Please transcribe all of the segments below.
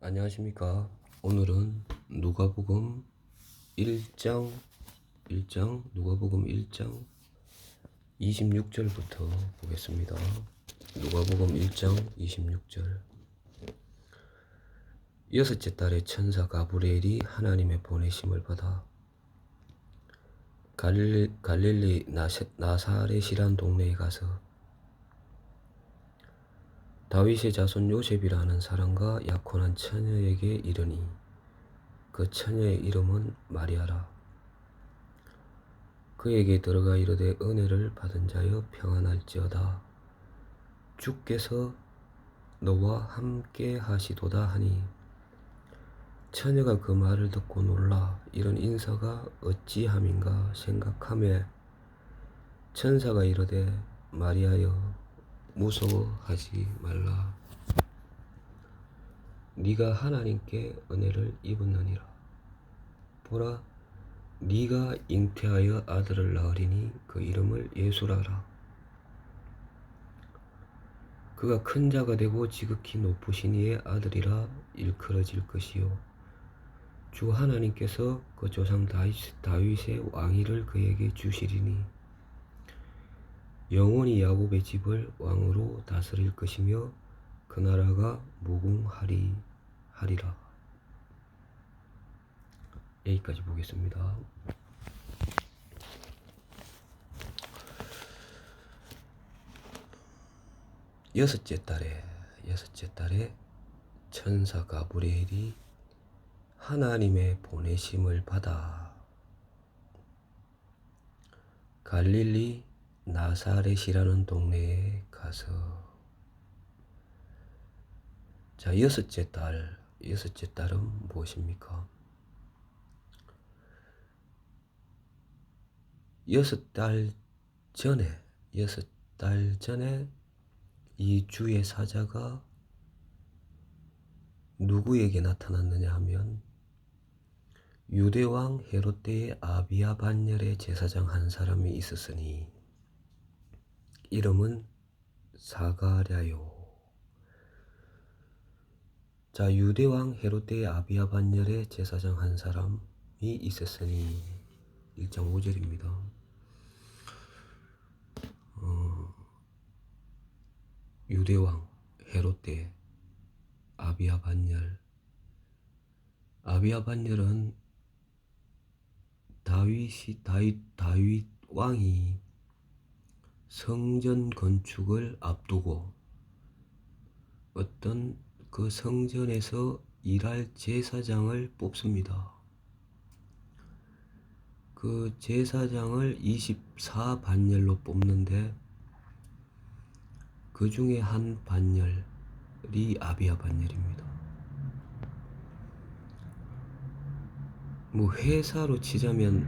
안녕하십니까. 오늘은 누가복음 1장 누가복음 1장 26절부터 보겠습니다. 누가복음 1장 26절. 여섯째 달에 천사 가브리엘이 하나님의 보내심을 받아 갈릴리 나사렛이란 동네에 가서 다윗의 자손 요셉이라는 사람과 약혼한 처녀에게 이르니 그 처녀의 이름은 마리아라. 그에게 들어가 이르되 은혜를 받은 자여 평안할지어다. 주께서 너와 함께 하시도다 하니 처녀가 그 말을 듣고 놀라 이런 인사가 어찌함인가 생각하며 천사가 이르되 마리아여 무서워하지 말라. 네가 하나님께 은혜를 입었느니라. 보라 네가 잉태하여 아들을 낳으리니 그 이름을 예수라라. 그가 큰 자가 되고 지극히 높으신 이의 아들이라 일컬어질 것이요 주 하나님께서 그 조상 다윗의 왕위를 그에게 주시리니 영원히 야곱의 집을 왕으로 다스릴 것이며 그 나라가 무궁하리라. 여기까지 보겠습니다. 여섯째 달에 천사 가브리엘이 하나님의 보내심을 받아 갈릴리 나사렛이라는 동네에 가서 자, 여섯째 달은 무엇입니까? 여섯 달 전에 이 주의 사자가 누구에게 나타났느냐 하면 유대왕 헤롯 때의 아비야 반열의 제사장 한 사람이 있었으니 이름은 사가랴요. 자, 유대왕 헤롯 때의 아비야 반열의 제사장 한 사람이 있었으니 1장 5절입니다. 유대왕 헤롯 때 아비야 반열은 다윗 왕이 성전 건축을 앞두고 어떤 그 성전에서 일할 제사장을 뽑습니다. 그 제사장을 24반열로 뽑는데 그 중에 한 반열이 아비야 반열입니다. 뭐 회사로 치자면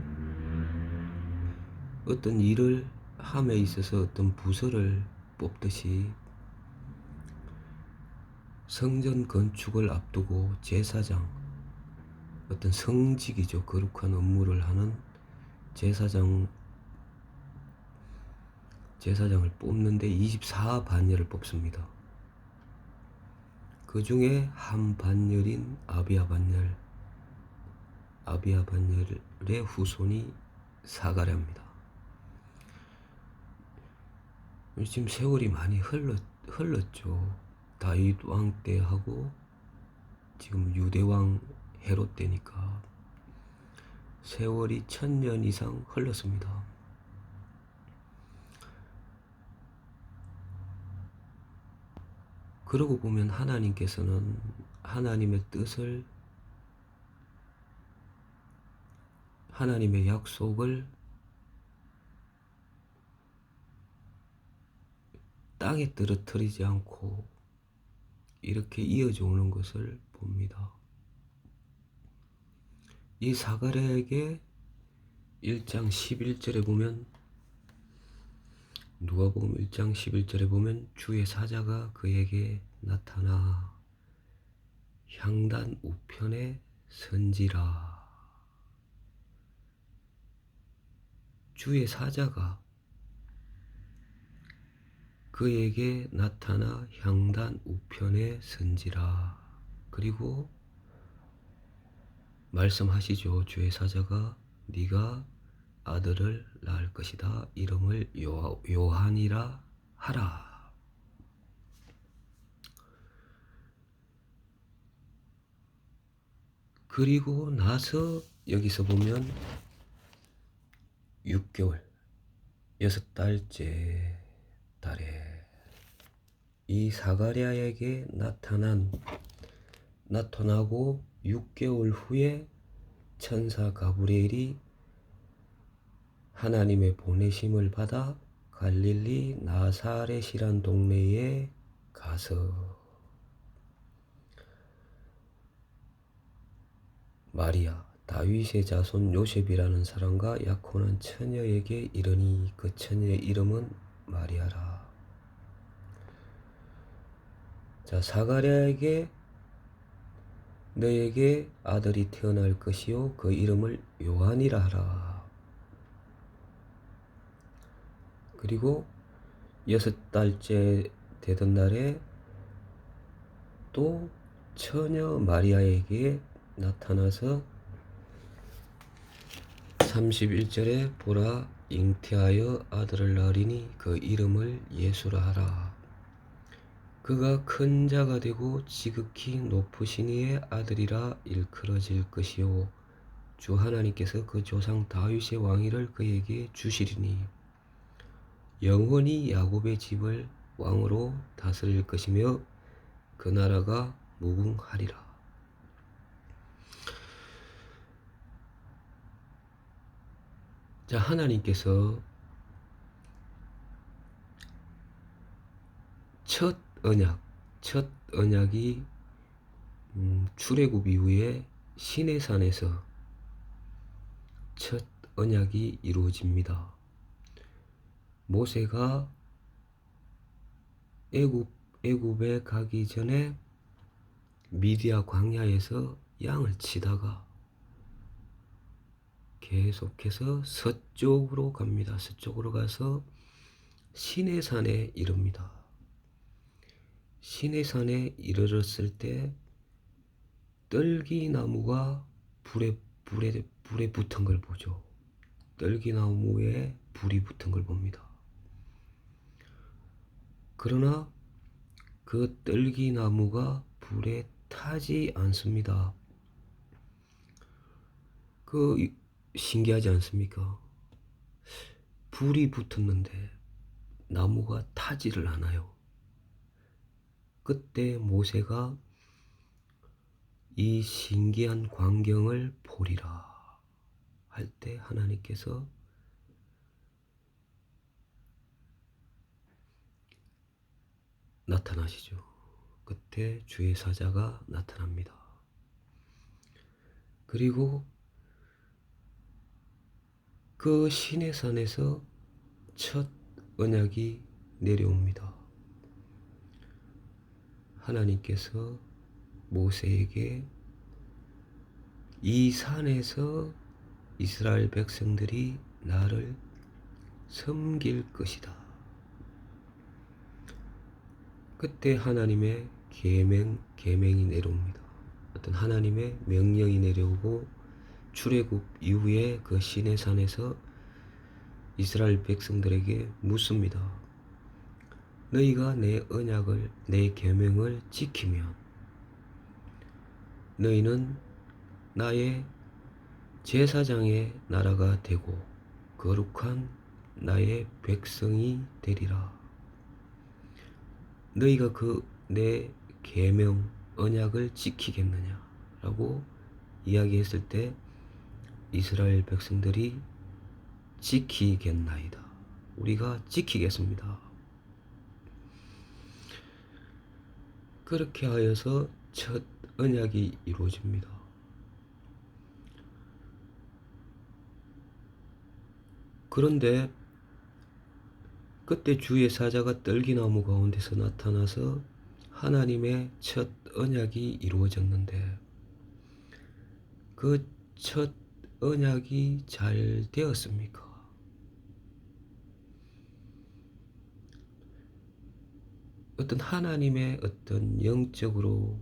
어떤 일을 함에 있어서 어떤 부서를 뽑듯이 성전 건축을 앞두고 제사장, 어떤 성직이죠. 거룩한 업무를 하는 제사장을 뽑는데 24반열을 뽑습니다. 그 중에 한 반열인 아비야 반열의 후손이 사가랴입니다. 지금 세월이 많이 흘렀죠. 다윗 왕 때하고 지금 유대왕 헤롯 때니까 세월이 1000년 이상 흘렀습니다. 그러고 보면 하나님께서는 하나님의 뜻을, 하나님의 약속을 땅에 떨어뜨리지 않고 이렇게 이어져 오는 것을 봅니다. 이 사가랴에게 1장 11절에 보면, 누가복음 1장 11절에 보면 주의 사자가 그에게 나타나 향단 우편에 선지라. 주의 사자가 그에게 나타나 향단 우편에 선지라. 그리고 말씀하시죠. 주의 사자가 네가 아들을 낳을 것이다. 이름을 요한이라 하라. 그리고 나서 여기서 보면 6개월, 6달째 달에 이 사가랴에게 나타나고 6개월 후에 천사 가브리엘이 하나님의 보내심을 받아 갈릴리 나사렛이란 동네에 가서 마리아 다윗의 자손 요셉이라는 사람과 약혼한 처녀에게 이르니 그 처녀의 이름은 마리아라. 자, 사가랴에게 너에게 아들이 태어날 것이요 그 이름을 요한이라 하라. 그리고 6달째 되던 날에 또 처녀 마리아에게 나타나서 31절에 보라 잉태하여 아들을 낳으리니 그 이름을 예수라 하라. 그가 큰 자가 되고 지극히 높으신 이의 아들이라 일컬어질 것이요 주 하나님께서 그 조상 다윗의 왕위를 그에게 주시리니 영원히 야곱의 집을 왕으로 다스릴 것이며 그 나라가 무궁하리라. 자, 하나님께서 첫 언약이 출애굽 이후에 시내산에서 첫 언약이 이루어집니다. 모세가 애굽에 가기 전에 미디아 광야에서 양을 치다가 계속해서 서쪽으로 갑니다. 서쪽으로 가서 시내산에 이릅니다. 시내산에 이르렀을 때 떨기나무가 불에 붙은 걸 보죠. 떨기나무에 불이 붙은 걸 봅니다. 그러나 그 떨기나무가 불에 타지 않습니다. 신기하지 않습니까? 불이 붙었는데 나무가 타지를 않아요. 그때 모세가 이 신기한 광경을 보리라 할 때 하나님께서 나타나시죠. 그때 주의 사자가 나타납니다. 그리고 그 시내산에서 첫 언약이 내려옵니다. 하나님께서 모세에게 이 산에서 이스라엘 백성들이 나를 섬길 것이다. 그때 하나님의 계명이 내려옵니다. 어떤 하나님의 명령이 내려오고 출애굽 이후에 그 시내산에서 이스라엘 백성들에게 묻습니다. 너희가 내 언약을, 내 계명을 지키면 너희는 나의 제사장의 나라가 되고 거룩한 나의 백성이 되리라. 너희가 그 내 계명 언약을 지키겠느냐 라고 이야기했을 때 이스라엘 백성들이 지키겠나이다. 우리가 지키겠습니다. 그렇게 하여서 첫 언약이 이루어집니다. 그런데 그때 주의 사자가 떨기나무 가운데서 나타나서 하나님의 첫 언약이 이루어졌는데 그 첫 언약이 잘 되었습니까? 어떤 하나님의 어떤 영적으로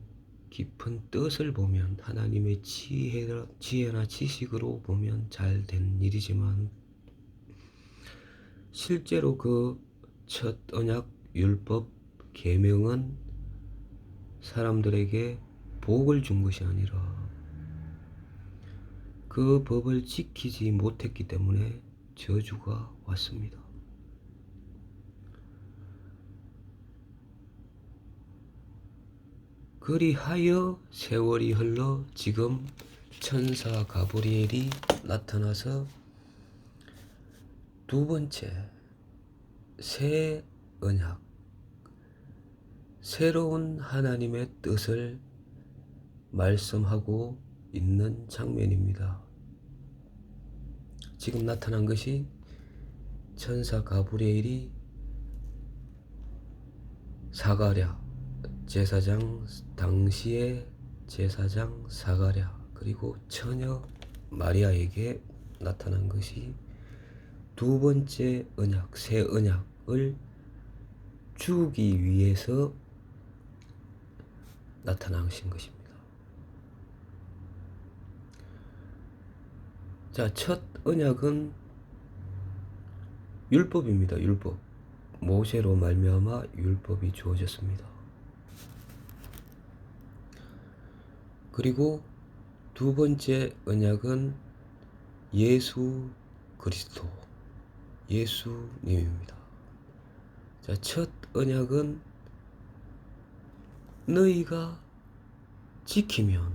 깊은 뜻을 보면, 하나님의 지혜나 지식으로 보면 잘 된 일이지만, 실제로 그 첫 언약 율법 계명은 사람들에게 복을 준 것이 아니라 그 법을 지키지 못했기 때문에 저주가 왔습니다. 그리하여 세월이 흘러 지금 천사 가브리엘이 나타나서 두 번째 새 언약, 새로운 하나님의 뜻을 말씀하고 있는 장면입니다. 지금 나타난 것이 천사 가브리엘이 사가랴, 제사장, 당시의 제사장 사가랴, 그리고 처녀 마리아에게 나타난 것이 두 번째 언약, 새 언약을 주기 위해서 나타나신 것입니다. 자, 첫 언약은 율법입니다. 율법. 모세로 말미암아 율법이 주어졌습니다. 그리고 두 번째 언약은 예수 그리스도, 예수님입니다. 자, 첫 언약은 너희가 지키면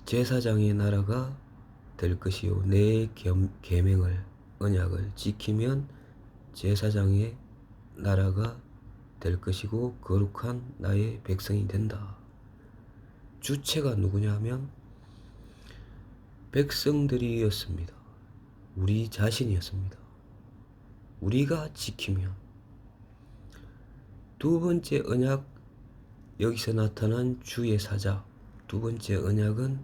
제사장의 나라가 될 것이요, 내 계명을, 언약을 지키면 제사장의 나라가 될 것이고 거룩한 나의 백성이 된다. 주체가 누구냐 하면 백성들이었습니다. 우리 자신이었습니다. 우리가 지키면. 두 번째 언약, 여기서 나타난 주의 사자, 두 번째 언약은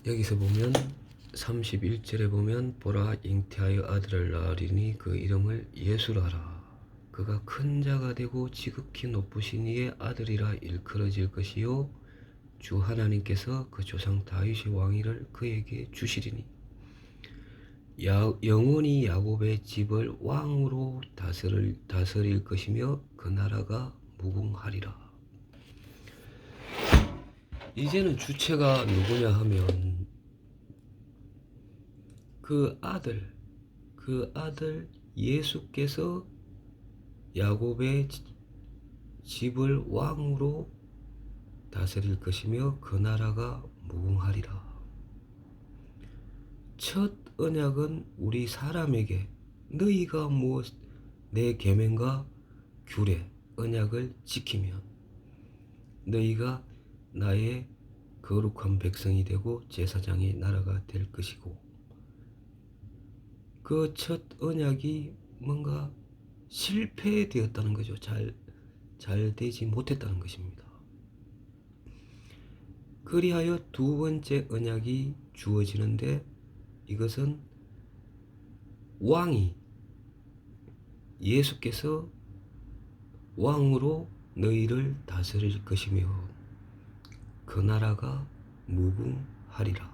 여기서 보면 31절에 보면 보라, 잉태하여 아들을 낳으리니 그 이름을 예수라라. 그가 큰 자가 되고 지극히 높으신 이의 아들이라 일컬어질 것이요, 주 하나님께서 그 조상 다윗의 왕위를 그에게 주시리니 영원히 야곱의 집을 왕으로 다스릴 것이며 그 나라가 무궁하리라. 이제는 주체가 누구냐 하면 그 아들 예수께서 야곱의 집을 왕으로 다스릴 것이며 그 나라가 무궁하리라. 첫 언약은 우리 사람에게 너희가 내 계명과 규례, 언약을 지키면 너희가 나의 거룩한 백성이 되고 제사장의 나라가 될 것이고, 그 첫 언약이 뭔가 실패되었다는 거죠. 잘 되지 못했다는 것입니다. 그리하여 두 번째 언약이 주어지는데, 이것은 왕이, 예수께서 왕으로 너희를 다스릴 것이며 그 나라가 무궁하리라.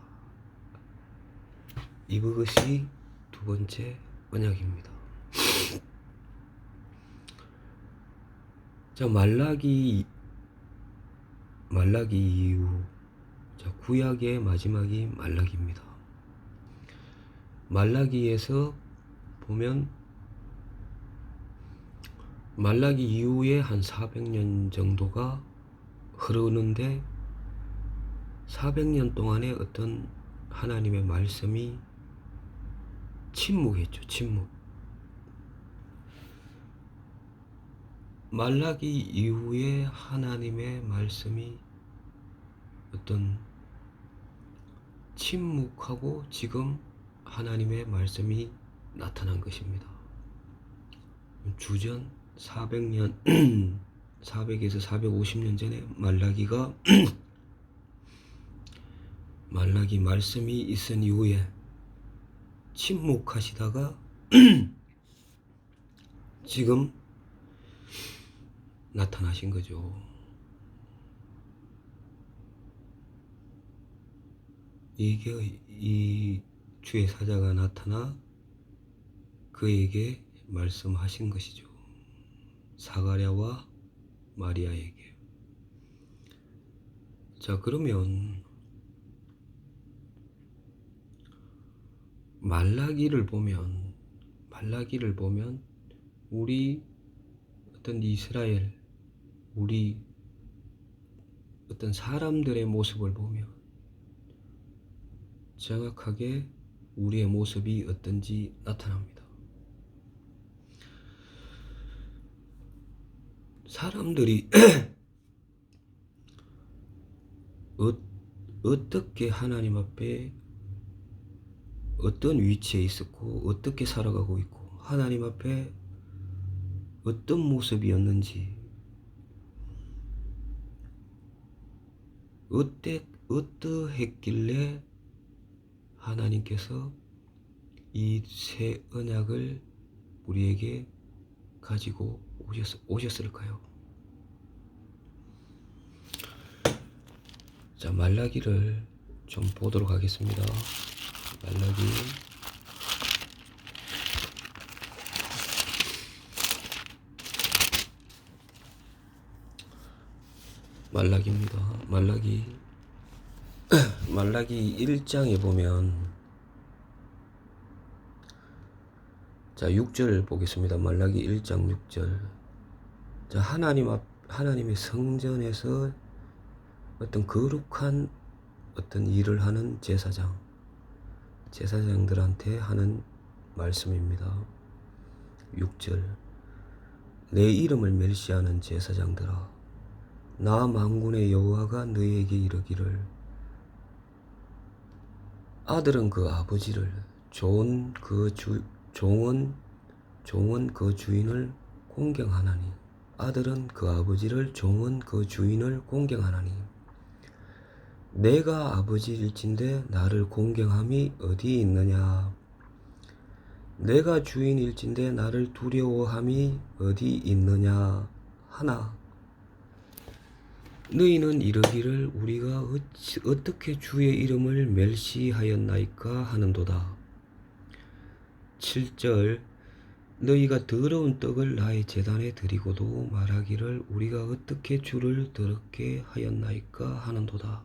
이것이 두 번째 언약입니다. 자, 말라기 이후, 자, 구약의 마지막이 말라기입니다. 말라기에서 보면 말라기 이후에 한 400년 정도가 흐르는데 400년 동안에 어떤 하나님의 말씀이 침묵했죠. 침묵. 말라기 이후에 하나님의 말씀이 어떤 침묵하고 지금 하나님의 말씀이 나타난 것입니다. 주전 400년 400에서 450년 전에 말라기가 말라기 말씀이 있은 이후에 침묵하시다가 지금 나타나신 거죠. 이게 이 주의 사자가 나타나 그에게 말씀하신 것이죠. 사가랴와 마리아에게. 자, 그러면 말라기를 보면 우리 어떤 이스라엘, 우리 어떤 사람들의 모습을 보면 정확하게 우리의 모습이 어떤지 나타납니다. 사람들이 어떻게 하나님 앞에 어떤 위치에 있었고 어떻게 살아가고 있고 하나님 앞에 어떤 모습이었는지 어떠했길래 하나님께서 이 새 언약을 우리에게 가지고 오셨을까요? 자, 말라기를 좀 보도록 하겠습니다. 말라기입니다. 말라기 1장에 보면 자 6절 보겠습니다. 말라기 1장 6절. 자, 하나님의 성전에서 어떤 거룩한 어떤 일을 하는 제사장들한테 하는 말씀입니다. 6절. 내 이름을 멸시하는 제사장들아, 나 만군의 여호와가 너희에게 이르기를, 아들은 그 아버지를, 종은 그 주인을 공경하나니, 아들은 그 아버지를, 종은 그 주인을 공경하나니, 내가 아버지일진데 나를 공경함이 어디 있느냐? 내가 주인일진데 나를 두려워함이 어디 있느냐 하나, 너희는 이르기를 우리가 어떻게 주의 이름을 멸시하였나이까 하는도다. 7절. 너희가 더러운 떡을 나의 제단에 드리고도 말하기를 우리가 어떻게 주를 더럽게 하였나이까 하는도다.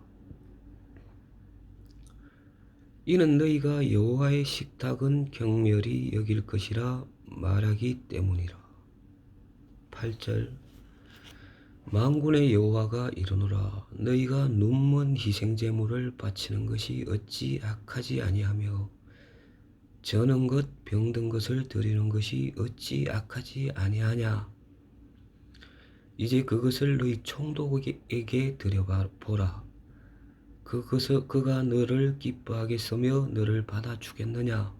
이는 너희가 여호와의 식탁은 경멸히 여길 것이라 말하기 때문이라. 8절. 만군의 여호와가 이르노라, 너희가 눈먼 희생제물을 바치는 것이 어찌 악하지 아니하며 저는 것 병든 것을 드리는 것이 어찌 악하지 아니하냐. 이제 그것을 너희 총독에게 드려보라. 그가 너를 기뻐하겠으며 너를 받아주겠느냐.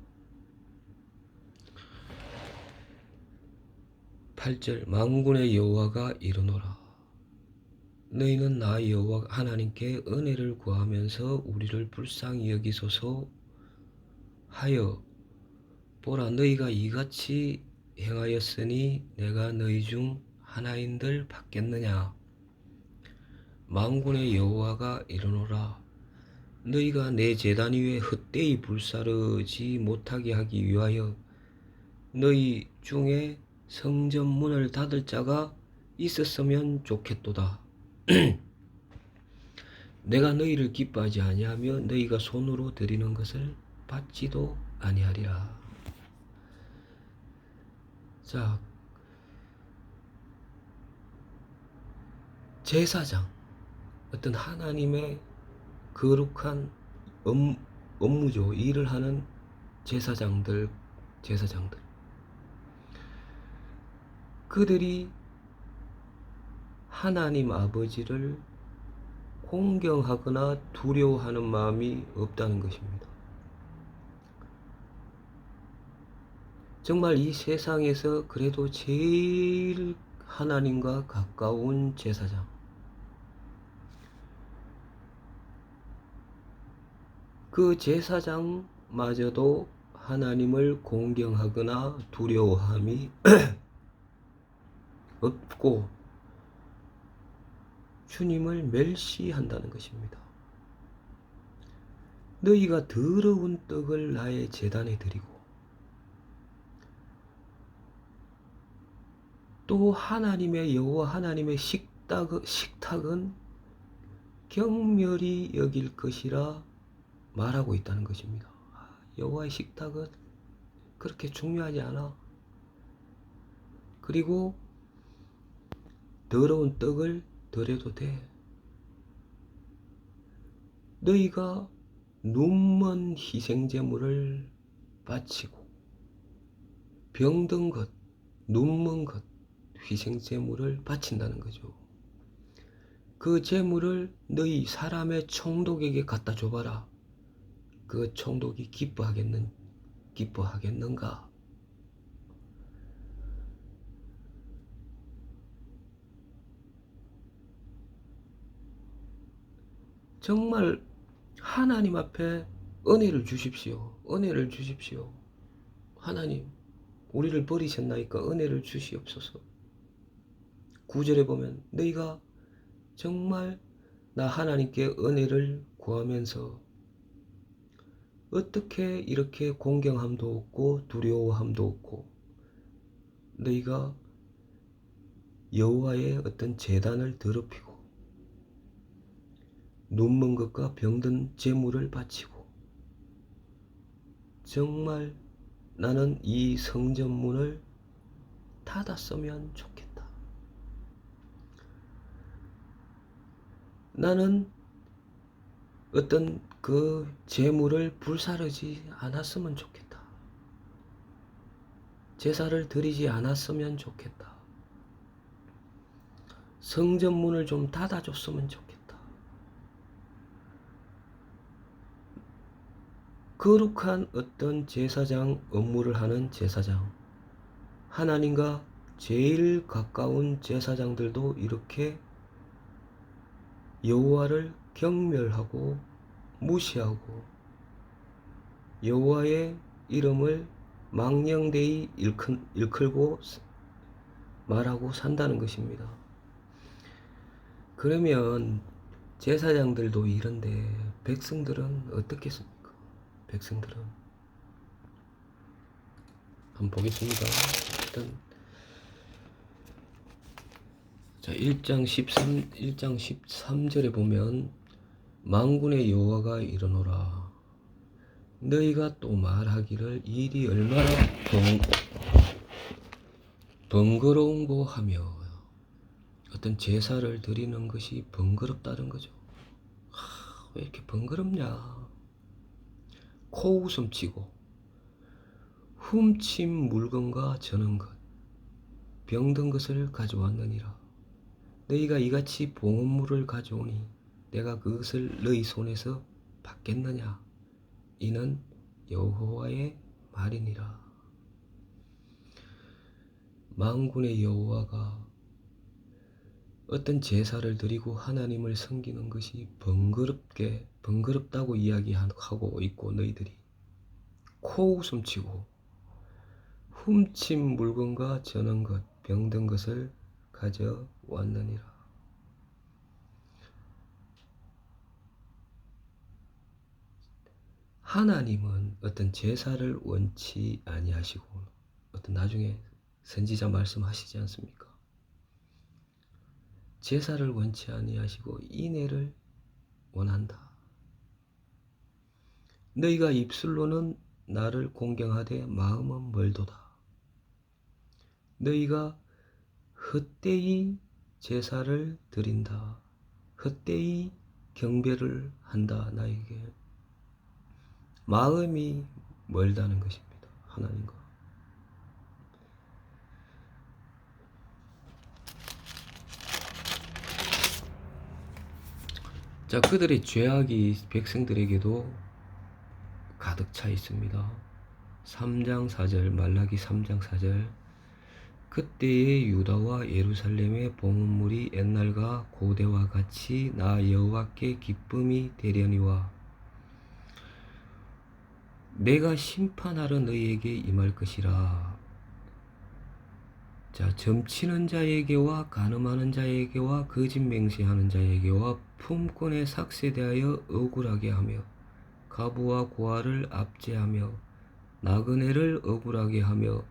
8절. 만군의 여호와가 이르노라, 너희는 나 여호와 하나님께 은혜를 구하면서 우리를 불쌍히 여기소서 하여 보라, 너희가 이같이 행하였으니 내가 너희 중 하나인들 받겠느냐. 만군의 여호와가 이르노라, 너희가 내 제단 위에 헛되이 불사르지 못하게 하기 위하여 너희 중에 성전 문을 닫을 자가 있었으면 좋겠도다. 내가 너희를 기뻐하지 아니하며 너희가 손으로 드리는 것을 받지도 아니하리라. 자, 제사장, 어떤 하나님의 거룩한 업무죠. 일을 하는 제사장들. 그들이 하나님 아버지를 공경하거나 두려워하는 마음이 없다는 것입니다. 정말 이 세상에서 그래도 제일 하나님과 가까운 제사장, 그 제사장마저도 하나님을 공경하거나 두려워함이 없고 주님을 멸시한다는 것입니다. 너희가 더러운 떡을 나의 제단에 드리고 또 하나님의 여호와 하나님의 식탁은 경멸히 여길 것이라 말하고 있다는 것입니다. 여호와의 식탁은 그렇게 중요하지 않아. 그리고 더러운 떡을 덜어도 돼. 너희가 눈먼 희생제물을 바치고 병든 것, 눈먼 것, 희생제물을 바친다는 거죠. 그 제물을 너희 사람의 총독에게 갖다 줘봐라. 그 총독이 기뻐하겠는가? 정말 하나님 앞에 은혜를 주십시오. 은혜를 주십시오. 하나님, 우리를 버리셨나이까 은혜를 주시옵소서. 9절에 보면 너희가 정말 나 하나님께 은혜를 구하면서 어떻게 이렇게 공경함도 없고 두려워함도 없고 너희가 여호와의 어떤 제단을 더럽히고 눈먼 것과 병든 제물을 바치고 정말 나는 이 성전문을 닫았으면 좋겠다. 나는 어떤 그 제물을 불사르지 않았으면 좋겠다. 제사를 드리지 않았으면 좋겠다. 성전문을 좀 닫아줬으면 좋겠다. 거룩한 어떤 제사장 업무를 하는 제사장, 하나님과 제일 가까운 제사장들도 이렇게 여호와를 경멸하고 무시하고 여호와의 이름을 망령되이 일컬고 말하고 산다는 것입니다. 그러면 제사장들도 이런데 백성들은 어떻겠습니까? 백성들은 한번 보겠습니다. 일단 자 1장 13절에 보면 만군의 여호와가 이르노라 너희가 또 말하기를 일이 얼마나 번거로운고 하며 어떤 제사를 드리는 것이 번거롭다는 거죠. 왜 이렇게 번거롭냐? 코웃음 치고 훔친 물건과 저는 것 병든 것을 가져왔느니라. 너희가 이같이 봉헌물을 가져오니 내가 그것을 너희 손에서 받겠느냐? 이는 여호와의 말이니라. 만군의 여호와가 어떤 제사를 드리고 하나님을 섬기는 것이 번거롭다고 이야기하고 있고 너희들이 코웃음치고 훔친 물건과 저는 것 병든 것을 가져왔느니라. 하나님은 어떤 제사를 원치 아니하시고 어떤 나중에 선지자 말씀하시지 않습니까? 제사를 원치 아니하시고 인애를 원한다. 너희가 입술로는 나를 공경하되 마음은 멀도다. 너희가 헛되이 제사를 드린다. 헛되이 경배를 한다. 나에게 마음이 멀다는 것입니다. 하나님과. 자, 그들의 죄악이 백성들에게도 가득 차 있습니다. 3장 4절 말라기 3장 4절 그때의 유다와 예루살렘의 봉헌물이 옛날과 고대와 같이 나 여호와께 기쁨이 되려니와 내가 심판하러 너희에게 임할 것이라. 자, 점치는 자에게와 간음하는 자에게와 거짓 맹세하는 자에게와 품꾼의 삭세에 대하여 억울하게 하며 가부와 고아를 압제하며 나그네를 억울하게 하며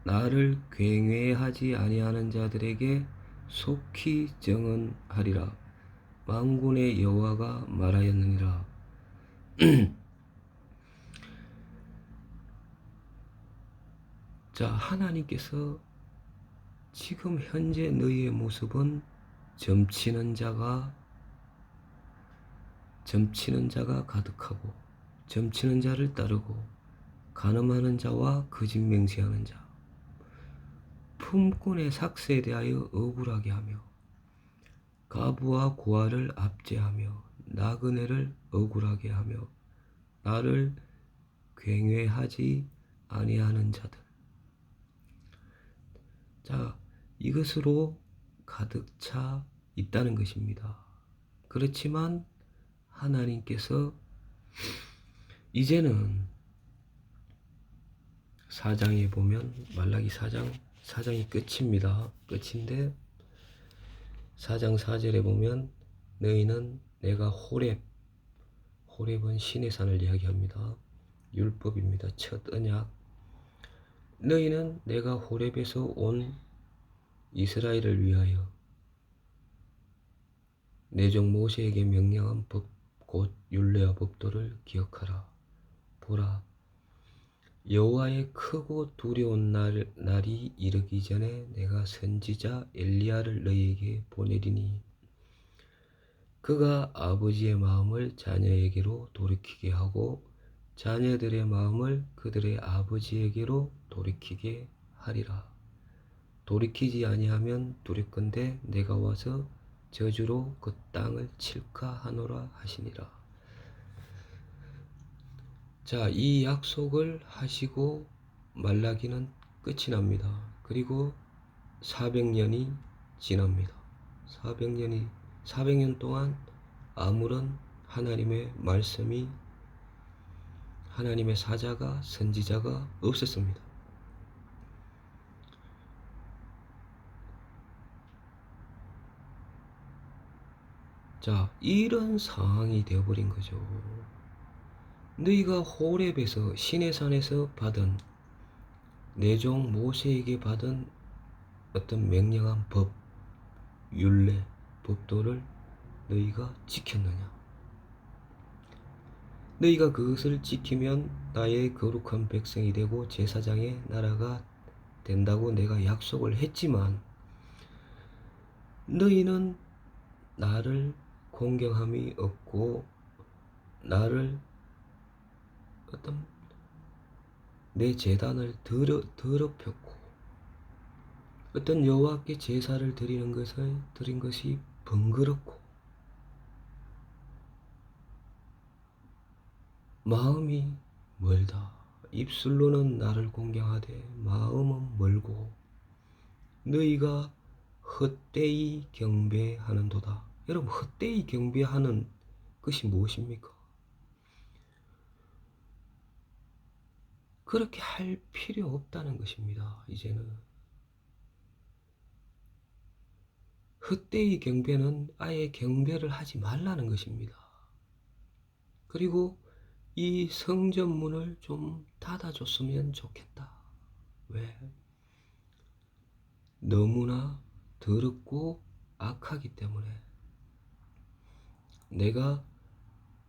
나를 굉회하지 아니하는 자들에게 속히 정언하리라. 만군의 여호와가 말하였느니라. 자, 하나님께서 지금 현재 너희의 모습은 점치는 자가 가득하고 점치는 자를 따르고 간음하는 자와 거짓 맹세하는 자, 품꾼의 삭세에 대하여 억울하게 하며 가부와 고아를 압제하며 나그네를 억울하게 하며 나를 굉회하지 아니하는 자들. 자, 이것으로 가득 차 있다는 것입니다. 그렇지만 하나님께서 이제는 4장에 보면 말라기 4장이 끝입니다. 끝인데 4장 4절에 보면 너희는 내가 호렙은 신의 산을 이야기합니다. 율법입니다. 첫 언약. 너희는 내가 호렙에서 온 이스라엘을 위하여 내 종 모세에게 명령한 법 곧 율례와 법도를 기억하라. 보라, 여호와의 크고 두려운 날이 이르기 전에 내가 선지자 엘리야를 너희에게 보내리니 그가 아버지의 마음을 자녀에게로 돌이키게 하고 자녀들의 마음을 그들의 아버지에게로 돌이키게 하리라. 돌이키지 아니하면 두렵건대 내가 와서 저주로 그 땅을 칠까 하노라 하시니라. 자, 이 약속을 하시고 말라기는 끝이 납니다. 그리고 400년이 지납니다. 400년 동안 아무런 하나님의 말씀이, 하나님의 사자가, 선지자가 없었습니다. 자, 이런 상황이 되어버린 거죠. 너희가 호렙에서 신의 산에서 받은 내 종 모세에게 받은 어떤 명령한 법, 율례, 법도를 너희가 지켰느냐? 너희가 그것을 지키면 나의 거룩한 백성이 되고 제사장의 나라가 된다고 내가 약속을 했지만 너희는 나를 공경함이 없고 나를 어떤 내 제단을 더럽혔고 어떤 여호와께 제사를 드린 것이 번거롭고 마음이 멀다. 입술로는 나를 공경하되 마음은 멀고 너희가 헛되이 경배하는도다. 여러분, 헛되이 경배하는 것이 무엇입니까? 그렇게 할 필요 없다는 것입니다. 이제는 헛되이 경배는 아예 경배를 하지 말라는 것입니다. 그리고 이 성전문을 좀 닫아줬으면 좋겠다. 왜? 너무나 더럽고 악하기 때문에 내가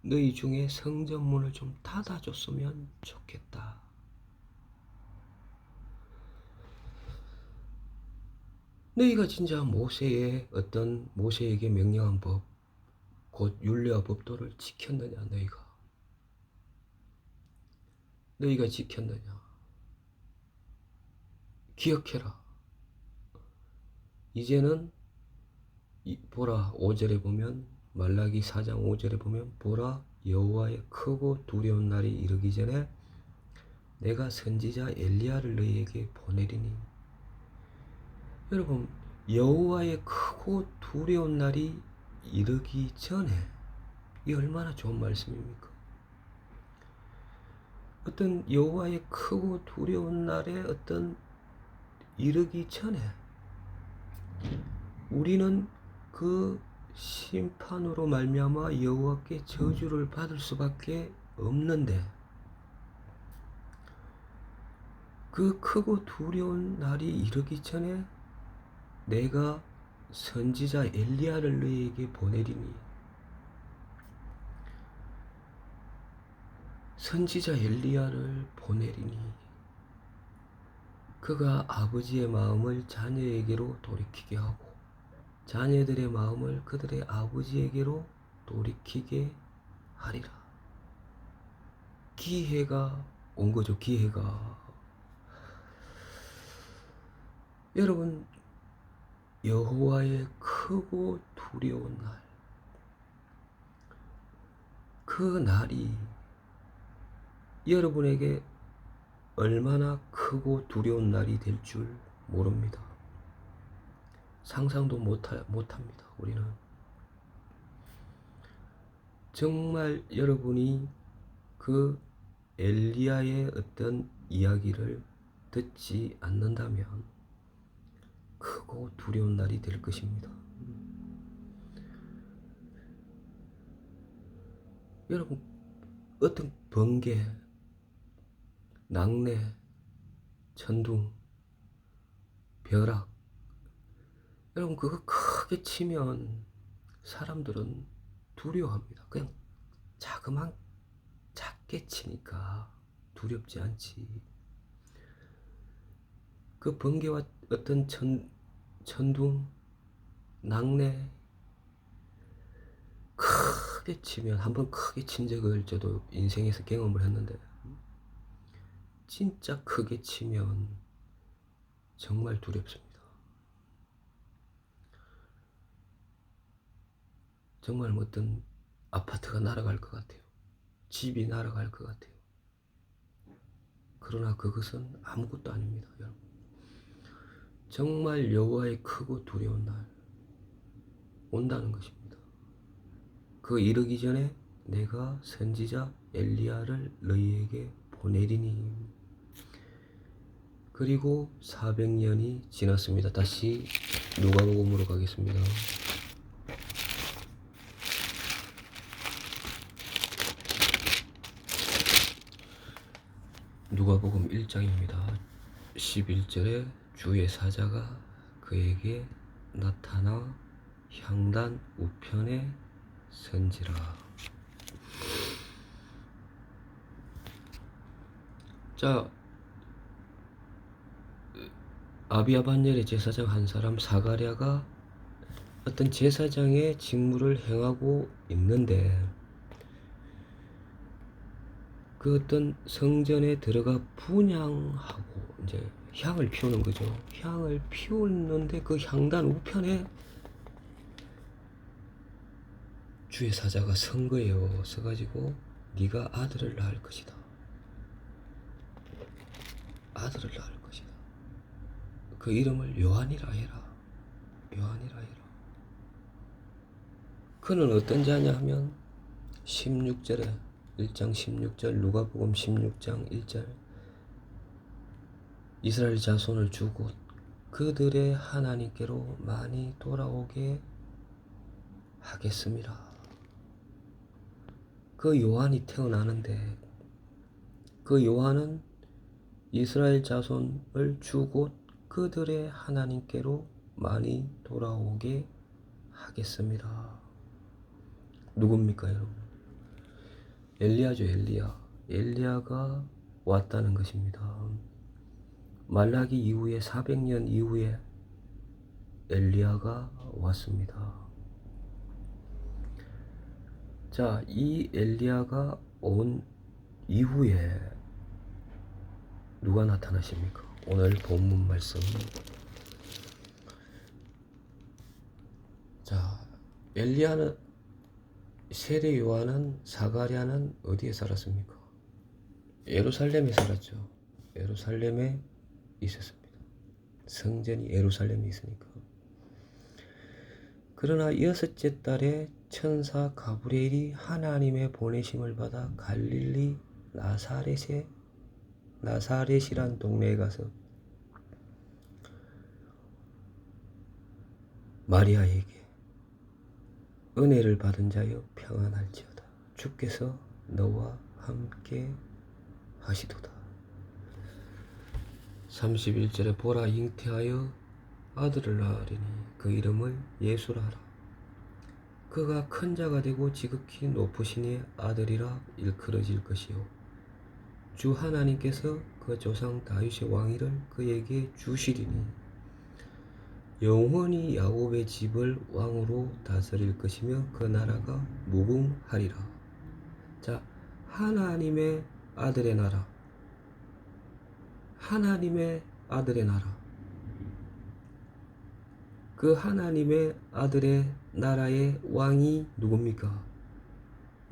너희 중에 성전문을 좀 닫아줬으면 좋겠다. 너희가 진짜 모세에게 명령한 법, 곧 율례와 법도를 지켰느냐? 너희가 지켰느냐? 기억해라. 이제는 보라, 5절에 보면, 말라기 4장 5절에 보면, 보라, 여호와의 크고 두려운 날이 이르기 전에 내가 선지자 엘리야를 너희에게 보내리니. 여러분, 여호와의 크고 두려운 날이 이르기 전에, 이 얼마나 좋은 말씀입니까? 어떤 여호와의 크고 두려운 날에 어떤 이르기 전에 우리는 그 심판으로 말미암아 여호와께 저주를 받을 수밖에 없는데, 그 크고 두려운 날이 이르기 전에 내가 선지자 엘리야를 너희에게 보내리니, 선지자 엘리야를 보내리니 그가 아버지의 마음을 자녀에게로 돌이키게 하고 자녀들의 마음을 그들의 아버지에게로 돌이키게 하리라. 기회가 온 거죠. 기회가. 여러분, 여호와의 크고 두려운 날, 그 날이 여러분에게 얼마나 크고 두려운 날이 될 줄 모릅니다. 상상도 못합니다. 우리는 정말 여러분이 그 엘리야의 어떤 이야기를 듣지 않는다면 크고 두려운 날이 될 것입니다. 여러분, 어떤 번개, 낙뢰, 천둥, 벼락, 여러분 그거 크게 치면 사람들은 두려워합니다. 그냥 작게 치니까 두렵지 않지. 그 번개와 어떤 천둥, 낙뢰 크게 치면, 한번 크게 친 적을 저도 인생에서 경험을 했는데, 진짜 크게 치면 정말 두렵습니다. 정말 어떤 아파트가 날아갈 것 같아요. 집이 날아갈 것 같아요. 그러나 그것은 아무것도 아닙니다. 여러분, 정말 여호와의 크고 두려운 날 온다는 것입니다. 그 이르기 전에 내가 선지자 엘리야를 너희에게 보내리니. 그리고 400년이 지났습니다. 다시 누가복음으로 가겠습니다. 누가복음 1장입니다. 11절에 주의 사자가 그에게 나타나 향단 우편에 선지라. 자, 아비야 반열의 제사장 한 사람 사가랴가 어떤 제사장의 직무를 행하고 있는데, 그 어떤 성전에 들어가 분향하고 이제 향을 피우는 거죠. 향을 피우는데 그 향단 우편에 주의 사자가 선 거예요. 서가지고 네가 아들을 낳을 것이다. 아들을 낳을 것이다. 그 이름을 요한이라 해라. 요한이라 해라. 그는 어떤 자냐 하면 16절에 1장 16절 누가복음 16장 1절 이스라엘 자손을 주고 그들의 하나님께로 많이 돌아오게 하겠습니다. 그 요한이 태어나는데, 그 요한은 이스라엘 자손을 주고 그들의 하나님께로 많이 돌아오게 하겠습니다. 누굽니까 여러분? 엘리야죠. 엘리야가 왔다는 것입니다. 말라기 이후에 400년 이후에 엘리야가 왔습니다. 자, 이 엘리야가 온 이후에 누가 나타나십니까? 오늘 본문 말씀. 자, 엘리야는, 세례 요한은, 사가랴는 어디에 살았습니까? 예루살렘에 살았죠. 예루살렘에 있었습니다. 성전이 예루살렘에 있으니까. 그러나 6째 달에 천사 가브리엘이 하나님의 보내심을 받아 갈릴리 나사렛이란 동네에 가서 마리아에게 은혜를 받은 자여 평안할지어다. 주께서 너와 함께 하시도다. 31절에 보라 잉태하여 아들을 낳으리니 그 이름을 예수라 하라. 그가 큰 자가 되고 지극히 높으신 이의 아들이라 일컬어질 것이요 주 하나님께서 그 조상 다윗의 왕위를 그에게 주시리니 영원히 야곱의 집을 왕으로 다스릴 것이며 그 나라가 무궁하리라. 자, 하나님의 아들의 나라, 하나님의 아들의 나라. 그 하나님의 아들의 나라의 왕이 누굽니까?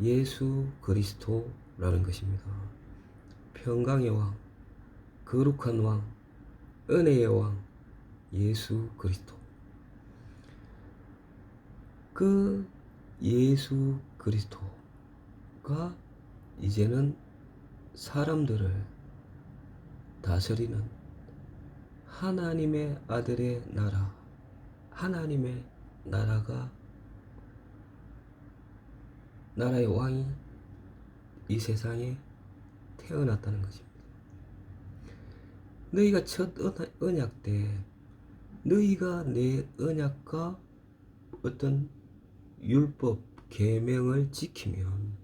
예수 그리스도라는 것입니다. 평강의 왕, 거룩한 왕, 은혜의 왕, 예수 그리스도. 그 예수 그리스도가 이제는 사람들을 다스리는 하나님의 아들의 나라, 하나님의 나라가, 나라의 왕이 이 세상에 태어났다는 것입니다. 너희가 첫 언약 때 너희가 내 언약과 어떤 율법, 계명을 지키면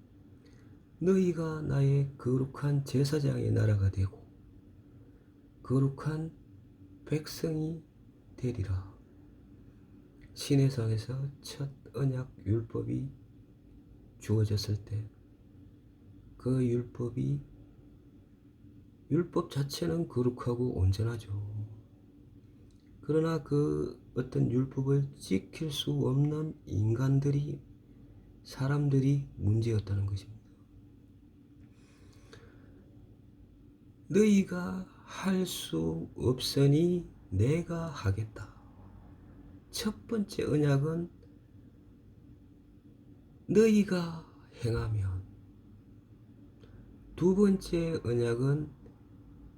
너희가 나의 거룩한 제사장의 나라가 되고 거룩한 백성이 되리라. 시내산에서 첫 언약 율법이 주어졌을 때 그 율법 자체는 거룩하고 온전하죠. 그러나 그 어떤 율법을 지킬 수 없는 인간들이, 사람들이 문제였다는 것입니다. 너희가 할 수 없으니 내가 하겠다. 첫 번째 언약은 너희가 행하면, 두 번째 언약은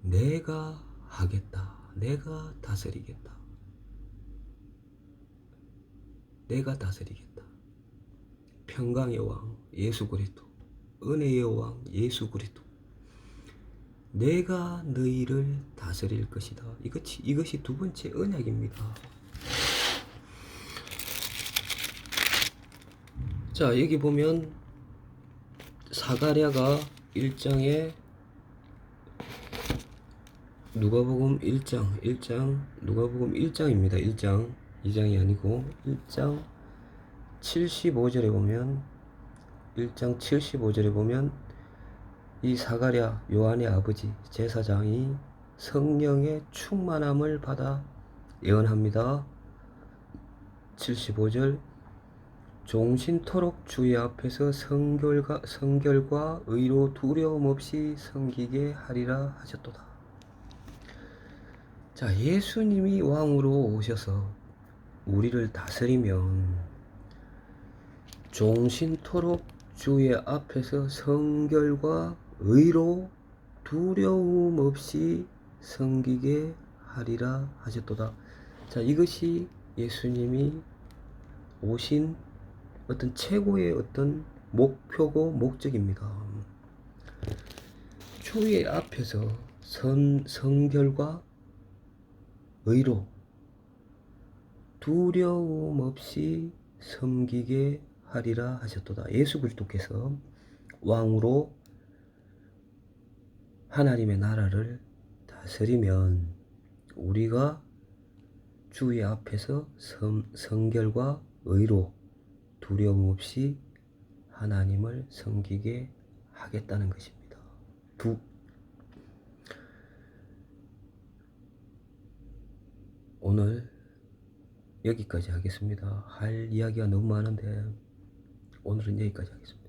내가 하겠다. 내가 다스리겠다. 내가 다스리겠다. 평강의 왕 예수 그리스도, 은혜의 왕 예수 그리스도. 내가 너희를 다스릴 것이다. 이것이 두 번째 언약입니다. 자, 여기 보면 사가랴가 1장에 누가복음 1장 누가복음 1장입니다. 1장 2장이 아니고 1장 75절에 보면 1장 75절에 보면 이 사가랴 요한의 아버지 제사장이 성령의 충만함을 받아 예언합니다. 75절 종신토록 주의 앞에서 성결과 의로 두려움 없이 섬기게 하리라 하셨도다. 자, 예수님이 왕으로 오셔서 우리를 다스리면 종신토록 주의 앞에서 성결과 의로 두려움 없이 섬기게 하리라 하셨도다. 자, 이것이 예수님이 오신 어떤 최고의 어떤 목표고 목적입니다. 주의 앞에서 성결과 의로 두려움 없이 섬기게 하리라 하셨도다. 예수 그리스도께서 왕으로 하나님의 나라를 다스리면 우리가 주의 앞에서 성결과 의로 두려움 없이 하나님을 섬기게 하겠다는 것입니다. 오늘 여기까지 하겠습니다. 할 이야기가 너무 많은데 오늘은 여기까지 하겠습니다.